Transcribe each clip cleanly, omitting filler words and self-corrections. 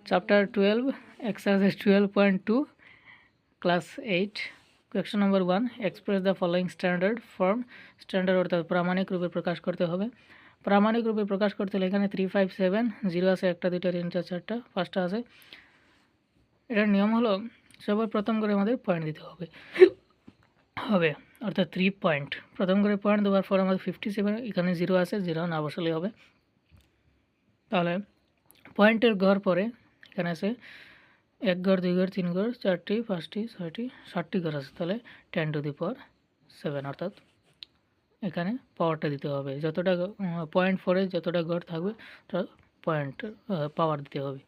Chapter 12 exercise 12.2 class 8 question number 1 express the following standard form standard অর্থাৎ প্রামাণিক রূপে প্রকাশ করতে হবে। প্রামাণিক রূপে প্রকাশ করতে হলে এখানে 3 5 7 0 আছে একটা দুইটা তিনটা চারটা পাঁচটা আছে। এটার নিয়ম হলো সবার প্রথম করে আমাদের পয়েন্ট দিতে হবে অর্থাৎ 3 পয়েন্ট প্রথম করে পয়েন্ট দেওয়ার পর আমাদের 57 এখানে 0 আছে 0 না বসালেই হবে। তাহলে পয়েন্টের ঘর পরে এখানে আছে 1 ঘর 2 ঘর 3 ঘর 4টি 5টি 6টি 7টি ঘর আছে। তাহলে 10 টু দি পাওয়ার 7 অর্থাৎ এখানে পাওয়ারটা দিতে হবে। যতটা পয়েন্ট পরে যতটা ঘর থাকবে পয়েন্ট পাওয়ার দিতে হবে।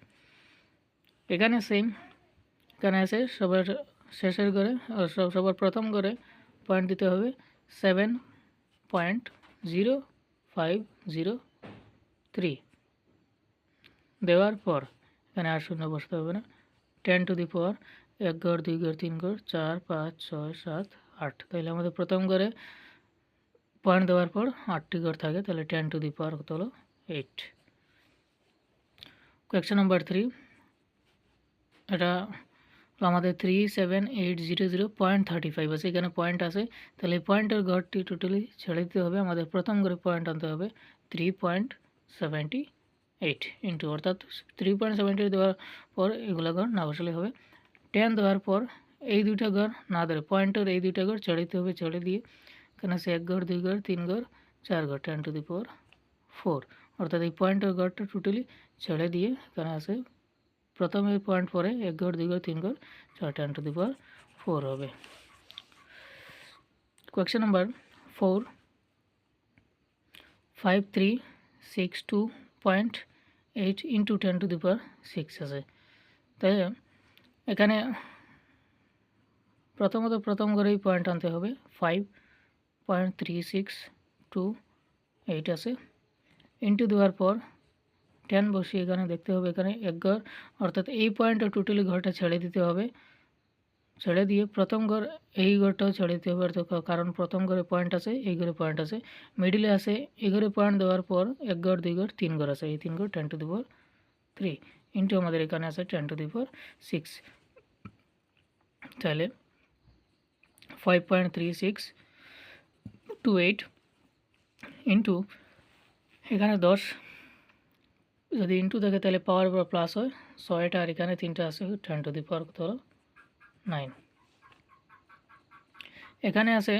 এখানে সেম এখানে আছে সবার শেষের ঘরে সবার প্রথম ঘরে পয়েন্ট দিতে হবে 7.0503 দেওয়ার পর এখানে আর শূন্য বসতে হবে না। 10 টু দি পাওয়ার 1 ঘর 2 ঘর 3 ঘর 4 5 6 7 8 তাহলে আমাদের প্রথম ঘরে পয়েন্ট দেওয়ার পর 8টি ঘর থাকে। তাহলে 10 টু দি পাওয়ার কত হলো 8। কোয়েশ্চন নাম্বার 3 এটা আমাদের 37800.35 আছে। এখানে পয়েন্ট আছে তাহলে পয়েন্টের ঘরটি টোটালি ছেড়ে দিতে হবে। আমাদের প্রথম ঘরে পয়েন্ট আনতে হবে 3.78 ইন্টু অর্থাৎ 3.78 দেওয়ার পর এগুলো ঘর না বসালে হবে। 10 দেওয়ার পর এই দুইটা ঘর না ধরে পয়েন্টের এই দুইটা ঘর ছেড়ে দিতে হবে। ছেড়ে দিয়ে এখানে আছে 1 ঘর 2 ঘর 3 ঘর 4 ঘর 10 টু দি পাওয়ার 4 অর্থাৎ এই পয়েন্টের ঘরটা টোটালি ছেড়ে দিয়ে এখানে আছে প্রথমে পয়েন্ট পরে 1 ঘর 2 ঘর 3 ঘর 4 10 টু দি পাওয়ার 4 হবে। Question number 4 5362.8 into 10 to the power 6 আছে। তাই এখানে প্রথমত প্রথম ঘরেই পয়েন্ট আনতে হবে 5.3628 আছে ইন্টু দেওয়ার পর 10 বসিয়ে এখানে দেখতে হবে এখানে 1 ঘর অর্থাৎ এই পয়েন্টটা টোটালি ঘরটা ছেড়ে দিতে হবে। ছেড়ে দিয়ে প্রথম ঘর এই ঘরটাও ছেড়ে দিতে হবে কারণ প্রথম ঘরে পয়েন্ট আছে এই ঘরে পয়েন্ট আছে মিডিলে আছে এই ঘরে পয়েন্ট দেওয়ার পর 1 ঘর 2 ঘর 3 ঘর আছে এই 3 ঘর 10 টু দি পাওয়ার 3 ইন্টু আমাদের এখানে আছে 10 টু দি পাওয়ার 6 তাহলে 5.3628 ইন্টু এখানে 10 যদি ইন্টু থাকে তাহলে পাওয়ার পর প্লাস হয় 6টা আর এখানে 3টা আছে 10 টু দি পাওয়ার কত হলো 9। এখানে আছে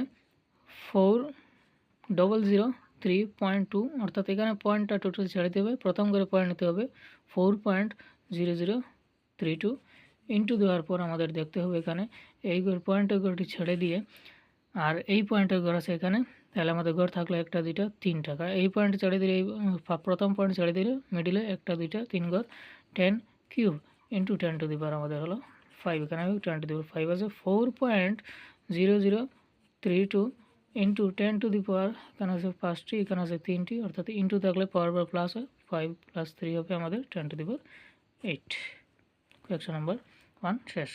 4003.2 অর্থাৎ এখানে পয়েন্টটা টোটাল ছেড়ে দিতে হবে। প্রথম করে পয়েন্ট নিতে হবে 4.0032 ইন্টু দেওয়ার পর আমাদের দেখতে হবে এখানে এই পয়েন্টের ঘরটি ছেড়ে দিয়ে আর এই পয়েন্টের ঘর আছে এখানে তাহলে আমাদের ঘর থাকলো একটা দুইটা তিনটা এই পয়েন্ট ছেড়ে দিলে এই প্রথম পয়েন্ট ছেড়ে দিলে মিডিলে একটা দুইটা 3 ঘর 10 কিউব ইন্টু 10 টু দি পাওয়ার আমাদের হলো 5 এখানে 10 টু দি পাওয়ার 5 আছে 4.0032 ইন্টু 10 টু দি পাওয়ার এখানে আছে 5টি এখানে আছে 3টি অর্থাৎ ইন্টু থাকলে পাওয়ার পর প্লাস হয় 5 + 3 হবে আমাদের 10 to the power 8। Question number 1 শেষ।